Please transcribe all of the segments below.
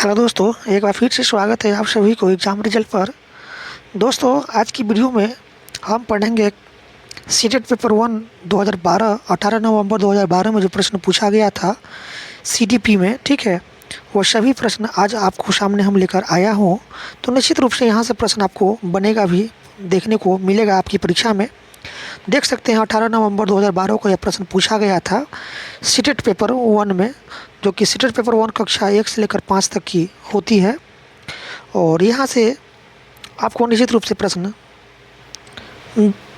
Hello दोस्तों, एक बार फिर से स्वागत है आप सभी को एग्ज़ाम रिजल्ट पर। दोस्तों, आज की वीडियो में हम पढ़ेंगे सीटेट पेपर 1 2012 18 नवंबर 2012 में जो प्रश्न पूछा गया था सीटीपी में, ठीक है। वो सभी प्रश्न आज आपको सामने हम लेकर आया हूँ। तो निश्चित रूप से यहाँ से प्रश्न आपको बनेगा भी, देखने को मिलेगा आपकी परीक्षा में। देख सकते हैं 18 नवंबर 2012 को यह प्रश्न पूछा गया था सीटेट पेपर 1 में, जो कि सीटेट पेपर 1 कक्षा 1 से लेकर 5 तक की होती है। और यहाँ से आपको निश्चित रूप से प्रश्न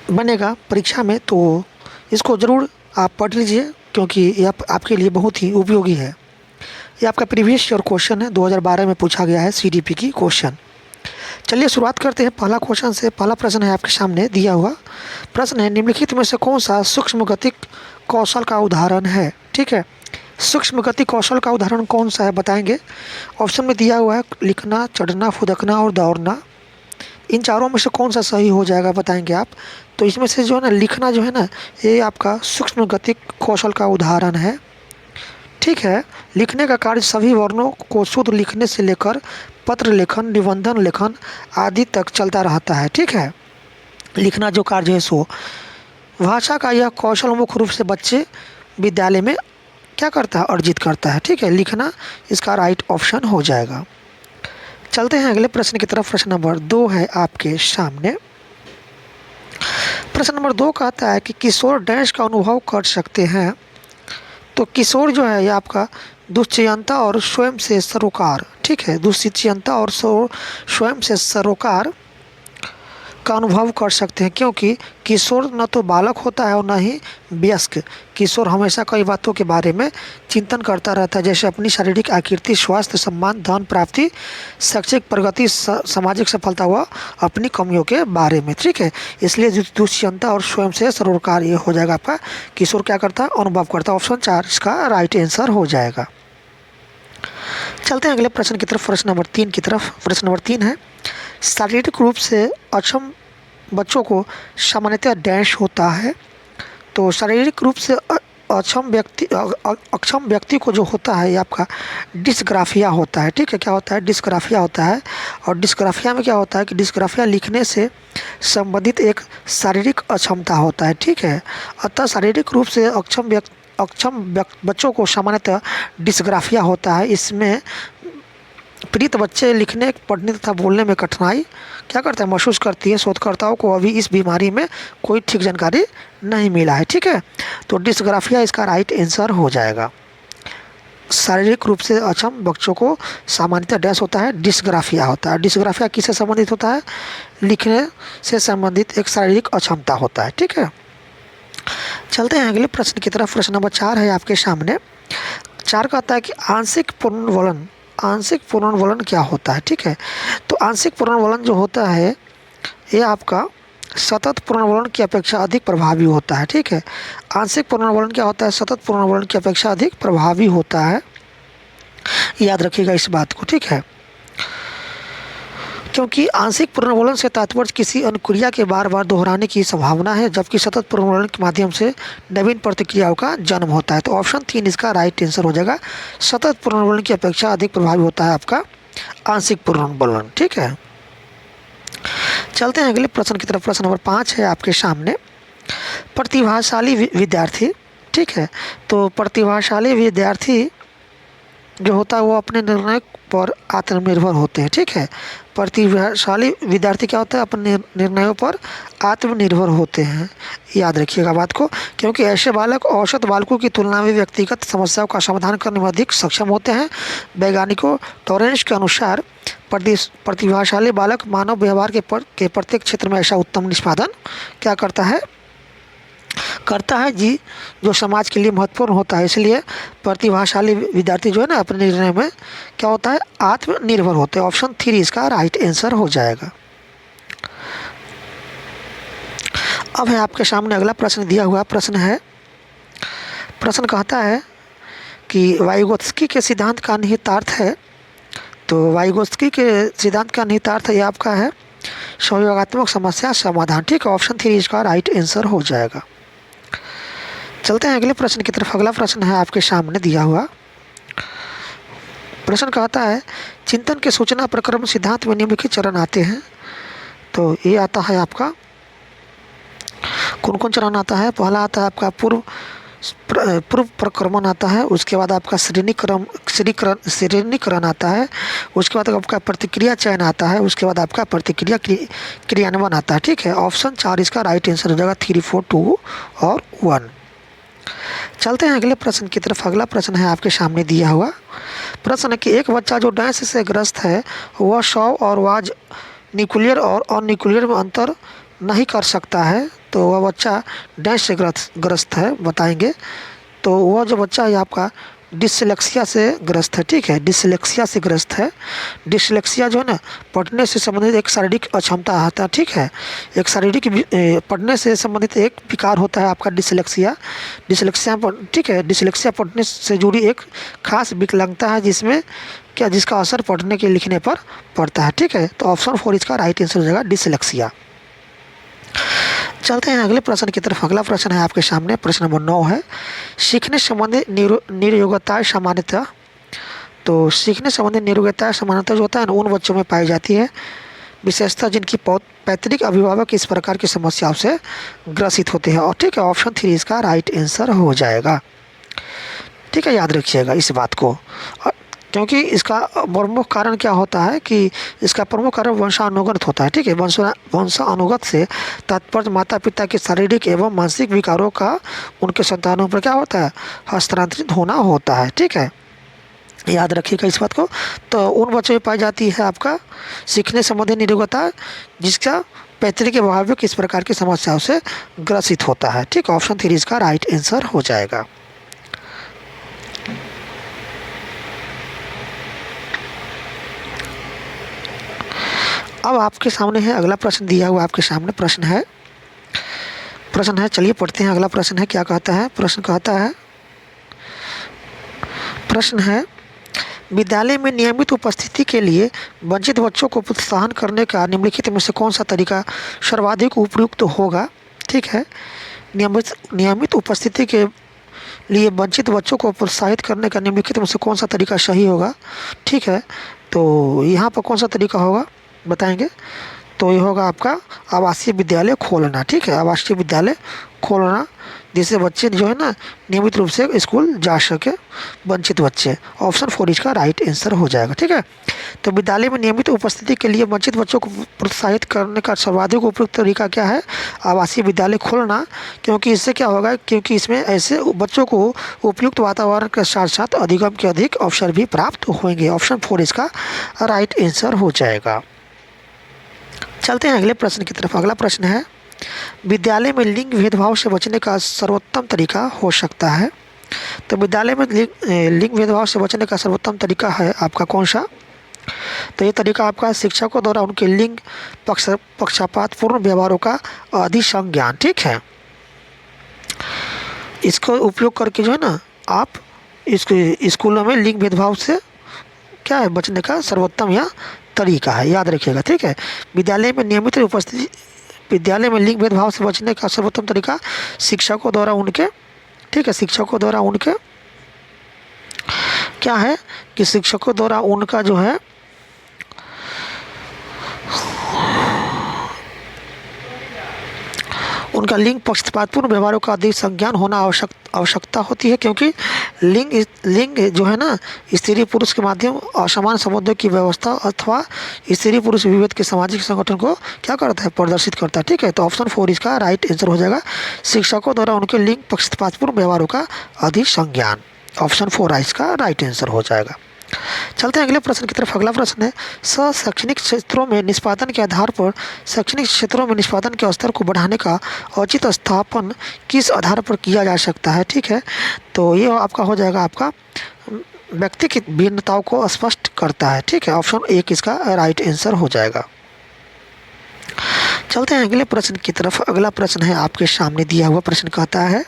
बनेगा परीक्षा में, तो इसको ज़रूर आप पढ़ लीजिए, क्योंकि यह आपके लिए बहुत ही उपयोगी है। ये आपका प्रीवियस ईयर क्वेश्चन है, 2012 में पूछा गया है सीडीपी की क्वेश्चन। चलिए शुरुआत करते हैं पहला क्वेश्चन से। पहला प्रश्न है आपके सामने दिया हुआ प्रश्न है, निम्नलिखित में से कौन सा सूक्ष्म गतिक कौशल का उदाहरण है। ठीक है, सूक्ष्म गति कौशल का उदाहरण कौन सा है बताएंगे। ऑप्शन में दिया हुआ है लिखना, चढ़ना, फुदकना और दौड़ना। इन चारों में से कौन सा सही हो जाएगा बताएंगे आप। तो इसमें से जो है ना, लिखना जो है ना, ये आपका सूक्ष्म गतिक कौशल का उदाहरण है। ठीक है, लिखने का कार्य सभी वर्णों को शुद्ध लिखने से लेकर पत्र लेखन, निबंधन लेखन आदि तक चलता रहता है। ठीक है, लिखना जो कार्य है सो भाषा का यह कौशल मुख्य रूप से बच्चे विद्यालय में क्या करता है, अर्जित करता है। ठीक है, लिखना इसका राइट ऑप्शन हो जाएगा। चलते हैं अगले प्रश्न की तरफ। प्रश्न नंबर 2 है आपके सामने। प्रश्न नंबर 2 कहता है कि किशोर डैश का अनुभव कर सकते हैं। तो किशोर जो है ये आपका दुश्चयनता और स्वयं से सरोकार, ठीक है, दुश्चयनता और स्वयं से सरोकार का अनुभव कर सकते हैं, क्योंकि किशोर न तो बालक होता है और न ही वयस्क। किशोर हमेशा कई बातों के बारे में चिंतन करता रहता है, जैसे अपनी शारीरिक आकृति, स्वास्थ्य, सम्मान, धन प्राप्ति, शैक्षिक प्रगति, सामाजिक सफलता व अपनी कमियों के बारे में। ठीक है, इसलिए दुश्चयनता और स्वयं से सरोकार ये हो जाएगा आपका। किशोर क्या करता है, अनुभव करता है। ऑप्शन 4 इसका राइट आंसर हो जाएगा। चलते हैं अगले प्रश्न की तरफ, प्रश्न नंबर 3 की तरफ। प्रश्न नंबर 3 है, शारीरिक रूप से अक्षम बच्चों को सामान्यतः डैश होता है। तो शारीरिक रूप से अक्षम व्यक्ति को जो होता है ये आपका डिस्ग्राफिया होता है। ठीक है, क्या होता है, डिस्ग्राफिया होता है। और डिस्ग्राफिया में क्या होता है कि डिस्ग्राफिया लिखने से संबंधित एक शारीरिक अक्षमता होता है। ठीक है, अतः शारीरिक रूप से अक्षम बच्चों को सामान्यतः डिस्ग्राफिया होता है। इसमें पीड़ित बच्चे लिखने, पढ़ने तथा बोलने में कठिनाई क्या करते हैं, महसूस करती है। शोधकर्ताओं को अभी इस बीमारी में कोई ठीक जानकारी नहीं मिला है। ठीक है, तो डिस्ग्राफिया इसका राइट आंसर हो जाएगा। शारीरिक रूप से अक्षम बच्चों को सामान्यतः डैश होता है, डिस्ग्राफिया होता है। डिस्ग्राफिया किससे संबंधित होता है, लिखने से संबंधित एक शारीरिक अक्षमता होता है। ठीक है, चलते हैं अगले प्रश्न की तरफ। प्रश्न नंबर 4 है आपके सामने। 4 कहता है कि आंशिक पुनर्वलन, आंशिक पुनर्वलन क्या होता है। ठीक है, तो आंशिक पुनर्वलन जो होता है ये आपका सतत पुनर्वलन की अपेक्षा अधिक प्रभावी होता है। ठीक है, आंशिक पुनर्वलन क्या होता है, सतत पुनर्वलन की अपेक्षा अधिक प्रभावी होता है। याद रखिएगा इस बात को। ठीक है, क्योंकि आंशिक पुनर्वलन से तात्पर्य किसी अनुक्रिया के बार बार दोहराने की संभावना है, जबकि सतत पुनर्वलन के माध्यम से नवीन प्रतिक्रियाओं का जन्म होता है। तो ऑप्शन 3 इसका राइट आंसर हो जाएगा। सतत पुनर्वलन की अपेक्षा अधिक प्रभावी होता है आपका आंशिक पुनर्वलन। ठीक है, चलते हैं अगले प्रश्न की तरफ। प्रश्न नंबर 5 है आपके सामने। प्रतिभाशाली विद्यार्थी, ठीक है, तो प्रतिभाशाली विद्यार्थी जो होता है वो अपने निर्णय पर आत्मनिर्भर होते हैं। ठीक है, प्रतिभाशाली विद्यार्थी क्या होता है, अपने निर्णयों पर आत्मनिर्भर होते हैं। याद रखिएगा बात को, क्योंकि ऐसे बालक औसत बालकों की तुलना में व्यक्तिगत समस्याओं का समाधान करने में अधिक सक्षम होते हैं। वैज्ञानिकों टॉरेंस के अनुसार प्रतिभाशाली बालक मानव व्यवहार के प्रत्येक क्षेत्र में ऐसा उत्तम निष्पादन क्या करता है जी, जो समाज के लिए महत्वपूर्ण होता है। इसलिए प्रतिभाशाली विद्यार्थी जो है ना, अपने निर्णय में क्या होता है, आत्मनिर्भर होते हैं। ऑप्शन 3 इसका राइट आंसर हो जाएगा। अब है आपके सामने अगला प्रश्न दिया हुआ प्रश्न है। प्रश्न कहता है कि वाइगोत्स्की के सिद्धांत का निहितार्थ है। तो वाइगोत्स्की के सिद्धांत का निहितार्थ ये आपका है सहयोगात्मक समस्या समाधान। ठीक है, ऑप्शन 3 इसका राइट आंसर हो जाएगा। चलते हैं अगले प्रश्न की तरफ। अगला प्रश्न है आपके सामने दिया हुआ प्रश्न कहता है चिंतन के सूचना प्रक्रम सिद्धांत में निम्नलिखित चरण आते हैं। तो ये आता है आपका, कौन कौन चरण आता है? पहला आता है आपका पूर्व प्रक्रमण आता है, उसके बाद आपका श्रेणीकरण आता है, उसके बाद आपका प्रतिक्रिया चयन आता है, उसके बाद आपका प्रतिक्रिया क्रियान्वयन आता है। ठीक है, ऑप्शन 4 इसका राइट आंसर हो जाएगा, 3, 4, 2 और 1। चलते हैं अगले प्रश्न की तरफ। अगला प्रश्न है आपके सामने दिया हुआ प्रश्न है कि एक बच्चा जो डैश से ग्रस्त है वह शव और वाज न्यूक्लियर और अनन्यूक्लियर में अंतर नहीं कर सकता है। तो वह बच्चा डैश से ग्रस्त है, बताएंगे। तो वह जो बच्चा है आपका डिसलेक्सिया से ग्रस्त है। ठीक है, डिसलेक्सिया से ग्रस्त है। डिसलेक्सिया जो है ना, पढ़ने से संबंधित एक शारीरिक अक्षमता आता है। ठीक है, एक शारीरिक पढ़ने से संबंधित एक विकार होता है आपका डिसलेक्सिया। ठीक है, डिसलेक्सिया पढ़ने से जुड़ी एक खास विकलांगता है जिसमें जिसका असर पढ़ने के लिखने पर पड़ता है। ठीक है, तो ऑप्शन 4 इसका राइट आंसर हो जाएगा, डिसलेक्सिया। चलते हैं अगले प्रश्न की तरफ। अगला प्रश्न है आपके सामने, प्रश्न नंबर 9 है सीखने संबंधी निरयोग्यताएं सामान्यतः। तो सीखने संबंधी निरयोग्यताएं सामान्यतः जो होता है ना, उन बच्चों में पाई जाती है विशेषतः जिनकी पैतृक अभिभावक इस प्रकार की समस्याओं से ग्रसित होते हैं। और ठीक है, ऑप्शन 3 इसका राइट आंसर हो जाएगा। ठीक है, याद रखिएगा इस बात को, क्योंकि इसका प्रमुख कारण क्या होता है कि इसका प्रमुख कारण वंशानुगत होता है। ठीक है, वंशानुगत से तात्पर्य माता पिता के शारीरिक एवं मानसिक विकारों का उनके संतानों पर क्या होता है, हस्तांतरित होना होता है। ठीक है, याद रखिएगा इस बात को। तो उन बच्चों में पाई जाती है आपका सीखने संबंधी निरोगता जिसका पैतृक अभिभावक इस प्रकार की समस्याओं से ग्रसित होता है। ठीक है, ऑप्शन 3 इसका राइट आंसर हो जाएगा। अब आपके सामने है अगला प्रश्न दिया हुआ, आपके सामने प्रश्न है, चलिए पढ़ते हैं। अगला प्रश्न है, क्या कहता है? प्रश्न है विद्यालय में नियमित उपस्थिति के लिए वंचित बच्चों को प्रोत्साहन करने का निम्नलिखित में से कौन सा तरीका सर्वाधिक उपयुक्त होगा? ठीक है, नियमित उपस्थिति के लिए वंचित बच्चों को प्रोत्साहित करने का निम्नलिखित में से कौन सा तरीका सही होगा? ठीक है, तो यहाँ पर कौन सा तरीका होगा बताएंगे। तो ये होगा आपका आवासीय विद्यालय खोलना। ठीक है, आवासीय विद्यालय खोलना जिससे बच्चे जो है ना नियमित रूप से स्कूल जा सके, वंचित बच्चे। ऑप्शन 4 इसका राइट आंसर हो जाएगा। ठीक है, तो विद्यालय में नियमित उपस्थिति के लिए वंचित बच्चों को प्रोत्साहित करने का सर्वाधिक उपयुक्त तरीका क्या है? आवासीय विद्यालय खोलना, क्योंकि इससे क्या होगा, क्योंकि इसमें ऐसे बच्चों को उपयुक्त वातावरण के साथ साथ अधिगम के अधिक अवसर भी प्राप्त होंगे। ऑप्शन 4 इसका राइट आंसर हो जाएगा। चलते हैं अगले प्रश्न की तरफ। अगला प्रश्न है विद्यालय में लिंग भेदभाव से बचने का सर्वोत्तम तरीका हो सकता है। तो विद्यालय में लिंग भेदभाव से बचने का सर्वोत्तम तरीका है आपका कौन सा? तो ये तरीका आपका शिक्षकों द्वारा उनके लिंग पक्षपातपूर्ण व्यवहारों का अधिसंज्ञान। ठीक है, इसको उपयोग करके जो है ना आप स्कूलों में लिंग भेदभाव से क्या है बचने का सर्वोत्तम यह तरीका है, याद रखिएगा। ठीक है, विद्यालय में नियमित उपस्थिति, विद्यालय में लिंग भेदभाव से बचने का सर्वोत्तम तरीका शिक्षकों द्वारा उनके, ठीक है, शिक्षकों द्वारा उनके क्या है कि शिक्षकों द्वारा उनका जो है उनका लिंग पक्षपातपूर्ण व्यवहारों का अधिक संज्ञान होना आवश्यकता होती है, क्योंकि लिंग जो है ना स्त्री पुरुष के माध्यम असमान संबंधों की व्यवस्था अथवा स्त्री पुरुष विभेद के सामाजिक संगठन को क्या करता है, प्रदर्शित करता है। ठीक है, तो ऑप्शन 4 इसका राइट आंसर हो जाएगा, शिक्षकों द्वारा उनके लिंग पक्षपातपूर्ण व्यवहारों का अधिक संज्ञान। ऑप्शन 4 इसका राइट आंसर हो जाएगा। चलते हैं अगले प्रश्न की तरफ। अगला प्रश्न है शैक्षणिक क्षेत्रों में निष्पादन के आधार पर शैक्षणिक क्षेत्रों में निष्पादन के स्तर को बढ़ाने का औचित्य स्थापन किस आधार पर किया जा सकता है? ठीक है, तो ये आपका हो जाएगा आपका व्यक्ति की भिन्नताओं को स्पष्ट करता है। ठीक है, ऑप्शन 1 इसका राइट आंसर हो जाएगा। चलते हैं अगले प्रश्न की तरफ। अगला प्रश्न है आपके सामने दिया हुआ प्रश्न कहता है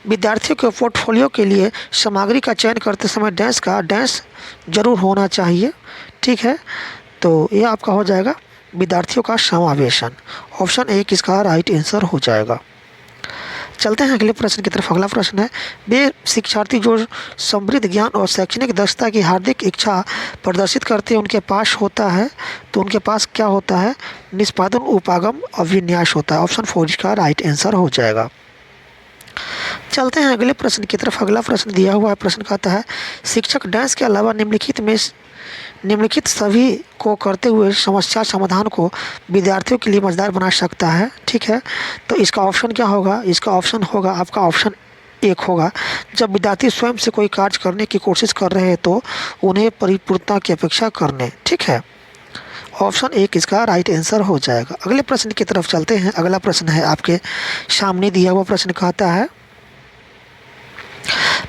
विद्यार्थियों के पोर्टफोलियो के लिए सामग्री का चयन करते समय डैश जरूर होना चाहिए। ठीक है, तो ये आपका हो जाएगा विद्यार्थियों का समावेशन। ऑप्शन 1 इसका राइट आंसर हो जाएगा। चलते हैं अगले प्रश्न की तरफ। अगला प्रश्न है, वे शिक्षार्थी जो समृद्ध ज्ञान और शैक्षणिक दक्षता की हार्दिक इच्छा प्रदर्शित करते हैं उनके पास होता है, तो उनके पास क्या होता है? निष्पादन, उपागम, अभिन्यास होता है। ऑप्शन 4 इसका राइट आंसर हो जाएगा। चलते हैं अगले प्रश्न की तरफ। अगला प्रश्न दिया हुआ है, प्रश्न कहता है, शिक्षक डैश के अलावा निम्नलिखित सभी को करते हुए समस्या समाधान को विद्यार्थियों के लिए मजेदार बना सकता है। ठीक है, तो इसका ऑप्शन क्या होगा? इसका ऑप्शन होगा आपका ऑप्शन 1 होगा, जब विद्यार्थी स्वयं से कोई कार्य करने की कोशिश कर रहे हैं तो उन्हें परिपूर्णता की अपेक्षा करने। ठीक है, ऑप्शन 1 इसका राइट आंसर हो जाएगा। अगले प्रश्न की तरफ चलते हैं। अगला प्रश्न है आपके सामने दिया हुआ प्रश्न कहता है,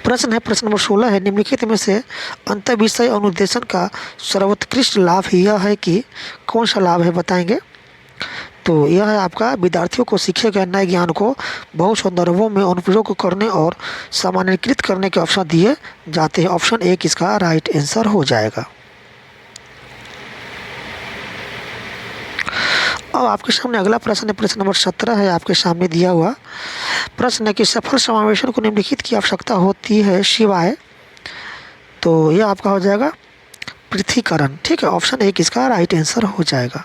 प्रश्न नंबर 16 है, निम्नलिखित में से अंतर विषय अनुदेशन का सर्वोत्कृष्ट लाभ यह है कि कौन सा लाभ है, बताएंगे? तो यह है आपका विद्यार्थियों को सीखे गए नए ज्ञान को बहुत संदर्भों में अनुप्रयोग करने और सामान्यीकृत करने के अवसर दिए जाते हैं। ऑप्शन 1 इसका राइट आंसर हो जाएगा। अब आपके सामने अगला प्रश्न है, प्रश्न नंबर 17 है आपके सामने दिया हुआ प्रश्न है कि सफल समावेशन को निम्नलिखित की आवश्यकता होती है शिवाय, तो यह आपका हो जाएगा पृथ्वीकरण। ठीक है, ऑप्शन 1 इसका राइट आंसर हो जाएगा।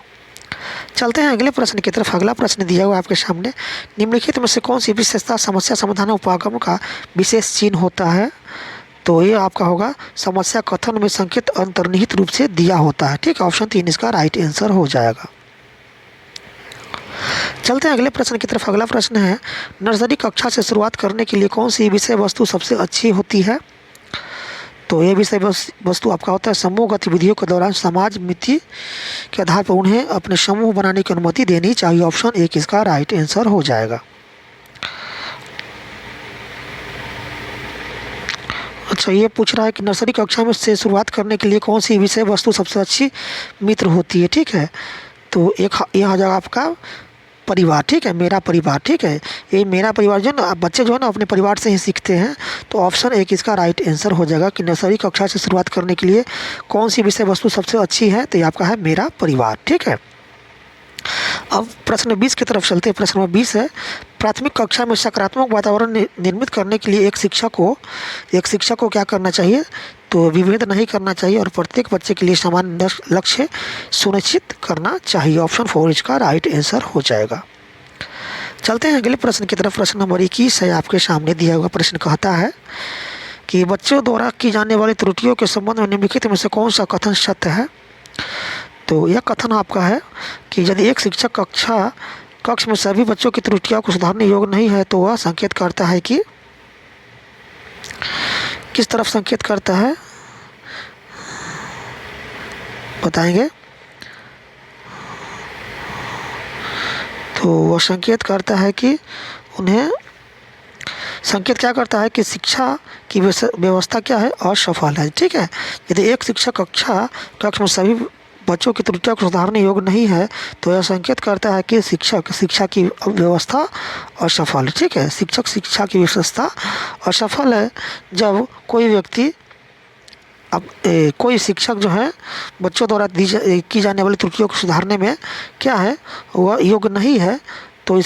चलते हैं अगले प्रश्न की तरफ। अगला प्रश्न दिया हुआ आपके सामने, निम्नलिखित में से कौन सी विशेषता समस्या समाधान उपागम का विशेष चिन्ह होता है? तो ये आपका होगा समस्या कथन में संकेत अंतर्निहित रूप से दिया होता है। ठीक है, ऑप्शन 3 इसका राइट आंसर हो जाएगा। चलते हैं अगले प्रश्न की तरफ। अगला प्रश्न है, नर्सरी कक्षा से शुरुआत करने के लिए कौन सी विषय वस्तु सबसे अच्छी होती है? तो ये विषय वस्तु आपका होता है समूह गतिविधियों के दौरान समाज मिति के आधार पर उन्हें अपने समूह बनाने की अनुमति देनी चाहिए। ऑप्शन 1 इसका राइट आंसर हो जाएगा। अच्छा, ये पूछ रहा है कि नर्सरी कक्षा में से शुरुआत करने के लिए कौन सी विषय वस्तु सबसे अच्छी मित्र होती है। ठीक है, तो एक यह आ जाएगा आपका परिवार। ठीक है, मेरा परिवार। ठीक है, ये मेरा परिवार जो ना बच्चे जो है ना अपने परिवार से ही सीखते हैं, तो ऑप्शन 1 इसका राइट आंसर हो जाएगा कि नर्सरी कक्षा से शुरुआत करने के लिए कौन सी विषय वस्तु सबसे अच्छी है, तो ये आपका है मेरा परिवार। ठीक है, अब प्रश्न 20 की तरफ चलते हैं। प्रश्न नंबर 20 है, प्राथमिक कक्षा में सकारात्मक वातावरण निर्मित करने के लिए एक शिक्षक को क्या करना चाहिए? तो विभेद नहीं करना चाहिए और प्रत्येक बच्चे के लिए समान लक्ष्य सुनिश्चित करना चाहिए। ऑप्शन 4 इसका राइट आंसर हो जाएगा। चलते हैं अगले प्रश्न की तरफ। प्रश्न नंबर 21 है आपके सामने दिया हुआ प्रश्न कहता है कि बच्चों द्वारा की जाने वाली त्रुटियों के संबंध में निम्नलिखित में से कौन सा कथन सत्य है? तो यह कथन आपका है कि यदि एक शिक्षक कक्ष में सभी बच्चों की त्रुटियों को सुधारने योग्य नहीं है तो वह संकेत करता है कि किस तरफ संकेत करता है, बताएंगे? तो वह संकेत करता है कि उन्हें संकेत क्या करता है कि शिक्षा की व्यवस्था क्या है, असफल है। ठीक है, यदि एक शिक्षक कक्ष में सभी बच्चों की त्रुटियों को सुधारने योग्य नहीं है तो यह संकेत करता है कि शिक्षा की व्यवस्था असफल है। ठीक है, शिक्षा की व्यवस्था असफल है जब कोई व्यक्ति कोई शिक्षक जो है बच्चों द्वारा की जाने वाली त्रुटियों को सुधारने में क्या है, वह योग्य नहीं है, तो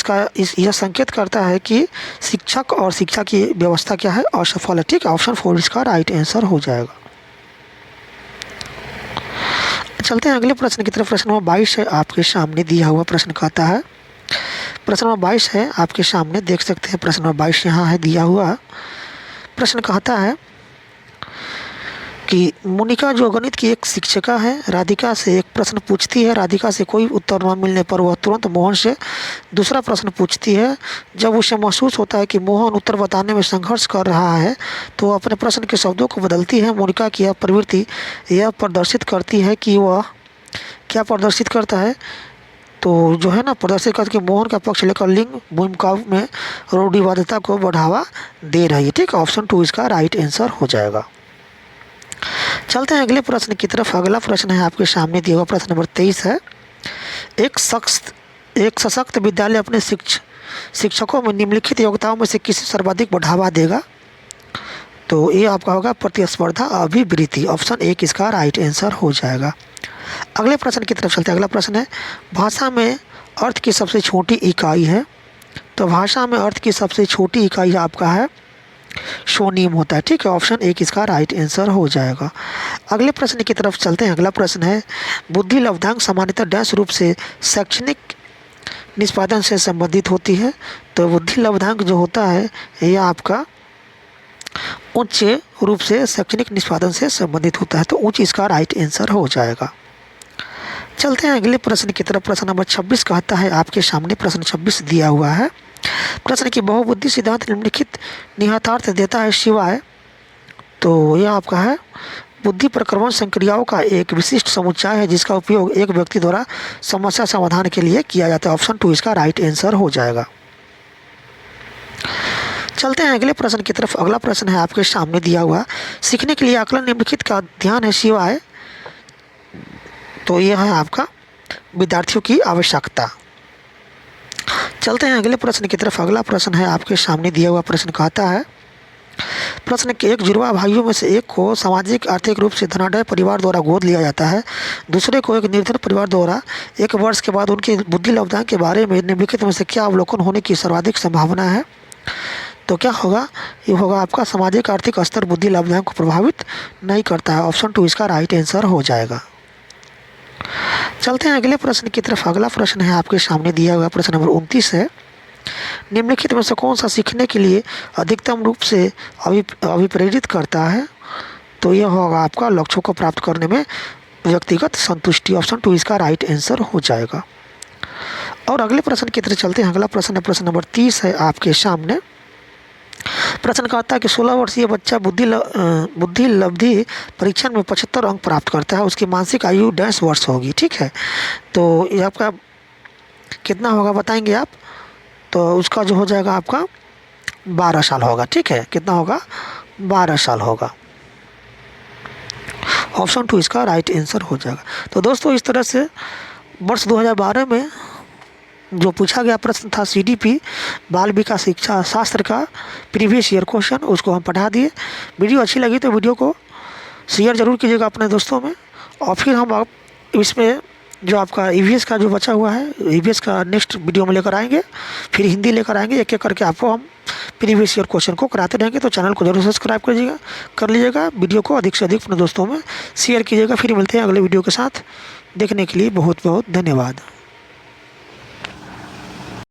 यह संकेत करता है कि शिक्षक और शिक्षा की व्यवस्था क्या है, असफल है। ठीक है, ऑप्शन 4 इसका राइट आंसर हो जाएगा। चलते हैं अगले प्रश्न की तरफ। प्रश्न नंबर 22 है आपके सामने दिया हुआ प्रश्न कहता है, प्रश्न नंबर 22 है आपके सामने, देख सकते हैं प्रश्न नंबर 22 यहाँ है दिया हुआ। प्रश्न कहता है कि मोनिका जो गणित की एक शिक्षिका है राधिका से एक प्रश्न पूछती है। राधिका से कोई उत्तर न मिलने पर वह तुरंत मोहन से दूसरा प्रश्न पूछती है। जब उसे महसूस होता है कि मोहन उत्तर बताने में संघर्ष कर रहा है तो वह अपने प्रश्न के शब्दों को बदलती है। मोनिका की यह प्रवृत्ति यह प्रदर्शित करती है कि वह क्या प्रदर्शित करता है, तो जो है ना प्रदर्शित करके मोहन का पक्ष लेकर लिंग भूमिका में रूढ़िवादिता को बढ़ावा दे रही है। ठीक है, ऑप्शन 2 इसका राइट आंसर हो जाएगा। चलते हैं अगले प्रश्न की तरफ। अगला प्रश्न है आपके सामने दिया हुआ प्रश्न नंबर 23 है, एक सशक्त विद्यालय अपने शिक्षकों में निम्नलिखित योग्यताओं में से किसे सर्वाधिक बढ़ावा देगा? तो ये आपका होगा प्रतिस्पर्धा अभिवृत्ति। ऑप्शन 1 इसका राइट आंसर हो जाएगा। अगले प्रश्न की तरफ चलते हैं। अगला प्रश्न है, भाषा में अर्थ की सबसे छोटी इकाई है, तो भाषा में अर्थ की सबसे छोटी इकाई आपका है शोनीम होता है, ठीक है। ऑप्शन एक इसका राइट आंसर हो जाएगा। अगले प्रश्न की तरफ चलते हैं। अगला प्रश्न है बुद्धि लब्धांक सामान्यतः डैश रूप से शैक्षणिक निष्पादन से संबंधित होती है। तो बुद्धि लब्धांक जो होता है यह आपका उच्च रूप से शैक्षणिक निष्पादन से संबंधित होता है, तो उच्च इसका राइट आंसर हो जाएगा। चलते हैं अगले प्रश्न की तरफ। प्रश्न नंबर 26 कहता है, आपके सामने प्रश्न 26 दिया हुआ है। प्रश्न की बहुबुद्धि सिद्धांत निम्नलिखित निहितार्थ देता है शिवाय। तो यह आपका है बुद्धि प्रक्रमण संक्रियाओं का एक विशिष्ट समुच्चय है जिसका उपयोग एक व्यक्ति द्वारा समस्या समाधान के लिए किया जाता है। ऑप्शन 2 इसका राइट आंसर हो जाएगा। चलते हैं अगले प्रश्न की तरफ। अगला प्रश्न है आपके सामने दिया हुआ, सीखने के लिए आकलन निम्नलिखित का ध्यान है शिवाय। तो यह है आपका विद्यार्थियों की आवश्यकता। चलते हैं अगले प्रश्न की तरफ। अगला प्रश्न है आपके सामने दिया हुआ प्रश्न कहता है, प्रश्न के एक जुड़वा भाइयों में से एक को सामाजिक आर्थिक रूप से धनाढ्य परिवार द्वारा गोद लिया जाता है, दूसरे को एक निर्धन परिवार द्वारा। 1 वर्ष के बाद उनके बुद्धि लब्धांक के बारे में निम्नलिखित में से क्या अवलोकन होने की सर्वाधिक संभावना है। तो क्या होगा, ये होगा आपका सामाजिक आर्थिक स्तर बुद्धि लब्धांक को प्रभावित नहीं करता है। ऑप्शन 2 इसका राइट आंसर हो जाएगा। चलते हैं अगले प्रश्न की तरफ। अगला प्रश्न है आपके सामने दिया हुआ प्रश्न नंबर 29 है, निम्नलिखित में से कौन सा सीखने के लिए अधिकतम रूप से अभिप्रेरित करता है। तो यह होगा आपका लक्ष्यों को प्राप्त करने में व्यक्तिगत संतुष्टि। ऑप्शन 2 इसका राइट आंसर हो जाएगा। और अगले प्रश्न की तरफ चलते हैं। अगला प्रश्न है प्रश्न नंबर 30 है आपके सामने। प्रश्न कहता है कि 16 वर्षीय बच्चा बुद्धि लब्धि परीक्षण में 75 अंक प्राप्त करता है, उसकी मानसिक आयु 10 वर्ष होगी, ठीक है। तो ये आपका कितना होगा बताएंगे आप। तो उसका जो हो जाएगा आपका 12 साल होगा, ठीक है। कितना होगा, 12 साल होगा। ऑप्शन 2 इसका राइट आंसर हो जाएगा। तो दोस्तों इस तरह से वर्ष 2012 में जो पूछा गया प्रश्न था CDP बाल विकास शिक्षा शास्त्र का प्रीवियस ईयर क्वेश्चन, उसको हम पढ़ा दिए। वीडियो अच्छी लगी तो वीडियो को शेयर ज़रूर कीजिएगा अपने दोस्तों में। और फिर हम इसमें जो आपका EVS का जो बचा हुआ है, EVS का नेक्स्ट वीडियो में लेकर आएंगे, फिर हिंदी लेकर आएंगे। एक एक करके आपको हम प्रीवियस ईयर क्वेश्चन को कराते रहेंगे। तो चैनल को जरूर सब्सक्राइब कर लीजिएगा। वीडियो को अधिक से अधिक अपने दोस्तों में शेयर कीजिएगा। फिर मिलते हैं अगले वीडियो के साथ। देखने के लिए बहुत बहुत धन्यवाद।